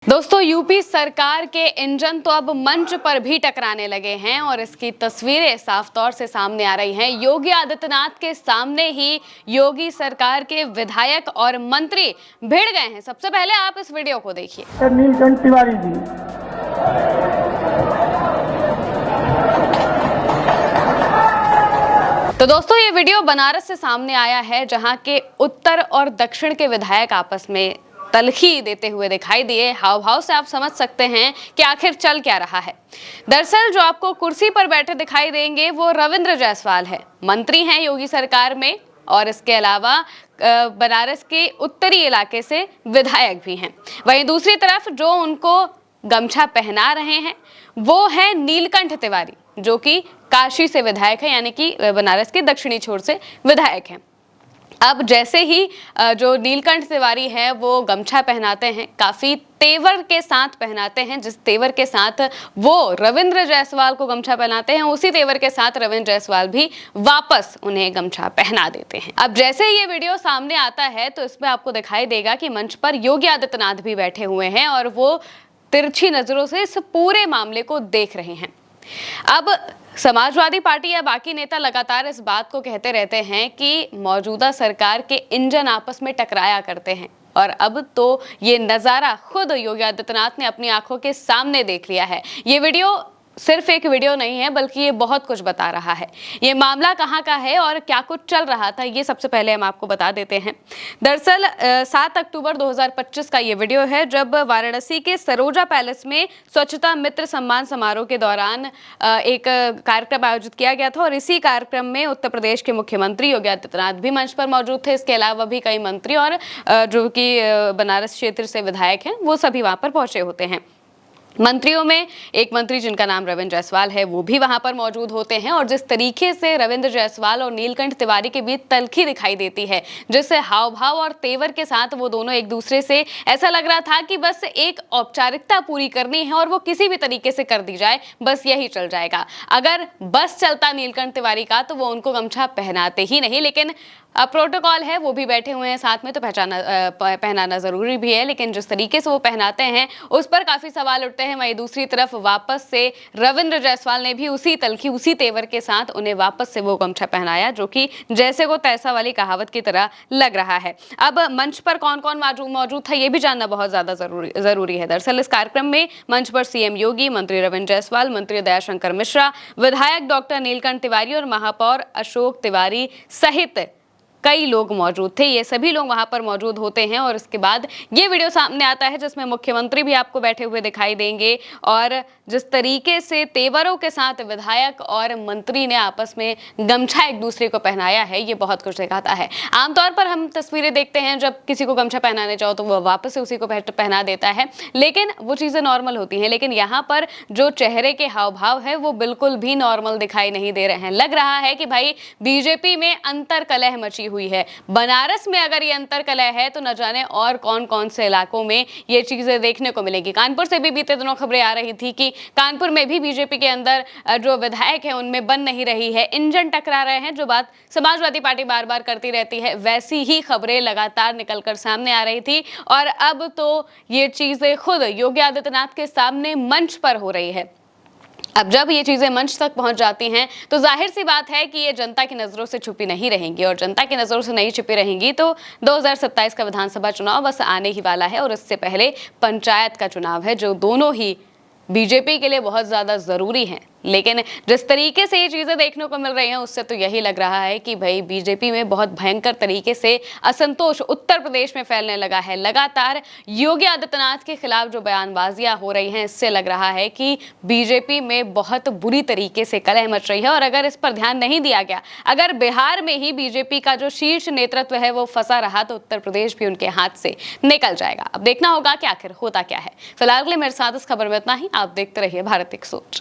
दोस्तों, यूपी सरकार के इंजन तो अब मंच पर भी टकराने लगे हैं और इसकी तस्वीरें साफ तौर से सामने आ रही हैं। योगी आदित्यनाथ के सामने ही योगी सरकार के विधायक और मंत्री भिड़ गए हैं। सबसे पहले आप इस वीडियो को देखिए। नीलकंठ तिवारी जी, तो दोस्तों, ये वीडियो बनारस से सामने आया है, जहां के उत्तर और दक्षिण के विधायक आपस में तलखी देते हुए दिखाई दिए। हाव भाव से आप समझ सकते हैं कि आखिर चल क्या रहा है। दरअसल जो आपको कुर्सी पर बैठे दिखाई देंगे वो रविंद्र जायसवाल है, मंत्री हैं योगी सरकार में, और इसके अलावा बनारस के उत्तरी इलाके से विधायक भी हैं। वहीं दूसरी तरफ जो उनको गमछा पहना रहे हैं वो है नीलकंठ तिवारी, जो कि काशी से विधायक है, यानी कि बनारस के दक्षिणी छोर से विधायक हैं। अब जैसे ही जो नीलकंठ तिवारी है वो गमछा पहनाते हैं, काफी तेवर के साथ पहनाते हैं। जिस तेवर के साथ वो रविंद्र जायसवाल को गमछा पहनाते हैं, उसी तेवर के साथ रविंद्र जायसवाल भी वापस उन्हें गमछा पहना देते हैं। अब जैसे ये वीडियो सामने आता है तो इसमें आपको दिखाई देगा कि मंच पर योगी आदित्यनाथ भी बैठे हुए हैं और वो तिरछी नजरों से इस पूरे मामले को देख रहे हैं। अब समाजवादी पार्टी या बाकी नेता लगातार इस बात को कहते रहते हैं कि मौजूदा सरकार के इंजन आपस में टकराया करते हैं, और अब तो ये नजारा खुद योगी आदित्यनाथ ने अपनी आंखों के सामने देख लिया है। ये वीडियो सिर्फ एक वीडियो नहीं है, बल्कि ये बहुत कुछ बता रहा है। ये मामला कहाँ का है और क्या कुछ चल रहा था, ये सबसे पहले हम आपको बता देते हैं। दरअसल 7 अक्टूबर 2025 का ये वीडियो है, जब वाराणसी के सरोजा पैलेस में स्वच्छता मित्र सम्मान समारोह के दौरान एक कार्यक्रम आयोजित किया गया था, और इसी कार्यक्रम में उत्तर प्रदेश के मुख्यमंत्री योगी आदित्यनाथ भी मंच पर मौजूद थे। इसके अलावा भी कई मंत्री और जो कि बनारस क्षेत्र से विधायक हैं, वो सभी वहां पर पहुंचे होते हैं। मंत्रियों में एक मंत्री जिनका नाम रविंद्र जायसवाल है, वो भी वहां पर मौजूद होते हैं, और जिस तरीके से रविंद्र जायसवाल और नीलकंठ तिवारी के बीच तलखी दिखाई देती है, जिससे हाव भाव और तेवर के साथ वो दोनों एक दूसरे से, ऐसा लग रहा था कि बस एक औपचारिकता पूरी करनी है और वो किसी भी तरीके से कर दी जाए, बस यही चल जाएगा। अगर बस चलता नीलकंठ तिवारी का तो वो उनको गमछा पहनाते ही नहीं, लेकिन प्रोटोकॉल है, वो भी बैठे हुए हैं साथ में, तो पहनाना जरूरी भी है, लेकिन जिस तरीके से वो पहनाते हैं उस पर काफी सवाल उठते हैं। वहीं दूसरी तरफ वापस से रविंद्र जायसवाल ने भी उसी तलखी, उसी तेवर के साथ उन्हें वापस से वो गमछा पहनाया, जो कि जैसे को तैसा वाली कहावत की तरह लग रहा है। अब मंच पर कौन कौन मौजूद था, ये भी जानना बहुत ज्यादा जरूरी है। दरअसल इस कार्यक्रम में मंच पर सीएम योगी, मंत्री रविंद्र जायसवाल, मंत्री दयाशंकर मिश्रा, विधायक डॉक्टर नीलकंठ तिवारी और महापौर अशोक तिवारी सहित कई लोग मौजूद थे। ये सभी लोग वहां पर मौजूद होते हैं, और इसके बाद ये वीडियो सामने आता है जिसमें मुख्यमंत्री भी आपको बैठे हुए दिखाई देंगे, और जिस तरीके से तेवरों के साथ विधायक और मंत्री ने आपस में गमछा एक दूसरे को पहनाया है, ये बहुत कुछ दिखाता है। आमतौर पर हम तस्वीरें देखते हैं, जब किसी को गमछा पहनाने जाओ तो वो वापस से उसी को पहना देता है, लेकिन वो चीजें नॉर्मल होती हैं। लेकिन यहाँ पर जो चेहरे के हाव भाव है वो बिल्कुल भी नॉर्मल दिखाई नहीं दे रहे हैं। लग रहा है कि भाई बीजेपी में अंतर कलह मची हुई है। बनारस में अगर ये अंतर कलह है तो न जाने और कौन कौन से इलाकों में ये चीजें देखने को मिलेगी। कानपुर से भी बीते दिनों खबरें आ रही थी कि कानपुर में भी बीजेपी के अंदर जो विधायक है उनमें बन नहीं रही है, इंजन टकरा रहे हैं। जो बात समाजवादी पार्टी बार बार करती रहती है, वैसी ही खबरें लगातार निकलकर सामने आ रही थी, और अब तो ये चीजें खुद योगी आदित्यनाथ के सामने मंच पर हो रही है। अब जब ये चीजें मंच तक पहुंच जाती हैं तो जाहिर सी बात है कि ये जनता की नजरों से छुपी नहीं रहेंगी, और जनता की नजरों से नहीं छुपी रहेंगी तो 2027 का विधानसभा चुनाव बस आने ही वाला है, और इससे पहले पंचायत का चुनाव है, जो दोनों ही बीजेपी के लिए बहुत ज्यादा जरूरी हैं। लेकिन जिस तरीके से ये चीजें देखने को मिल रही हैं, उससे तो यही लग रहा है कि भाई बीजेपी में बहुत भयंकर तरीके से असंतोष उत्तर प्रदेश में फैलने लगा है। लगातार योगी आदित्यनाथ के खिलाफ जो बयानबाजियां हो रही हैं, इससे लग रहा है कि बीजेपी में बहुत बुरी तरीके से कलह मच रही है, और अगर इस पर ध्यान नहीं दिया गया, अगर बिहार में ही बीजेपी का जो शीर्ष नेतृत्व है वो फंसा रहा, तो उत्तर प्रदेश भी उनके हाथ से निकल जाएगा। अब देखना होगा कि आखिर होता क्या है। फिलहाल के लिए मेरे साथ इस खबर में इतना ही। आप देखते रहिए भारत एक सोच।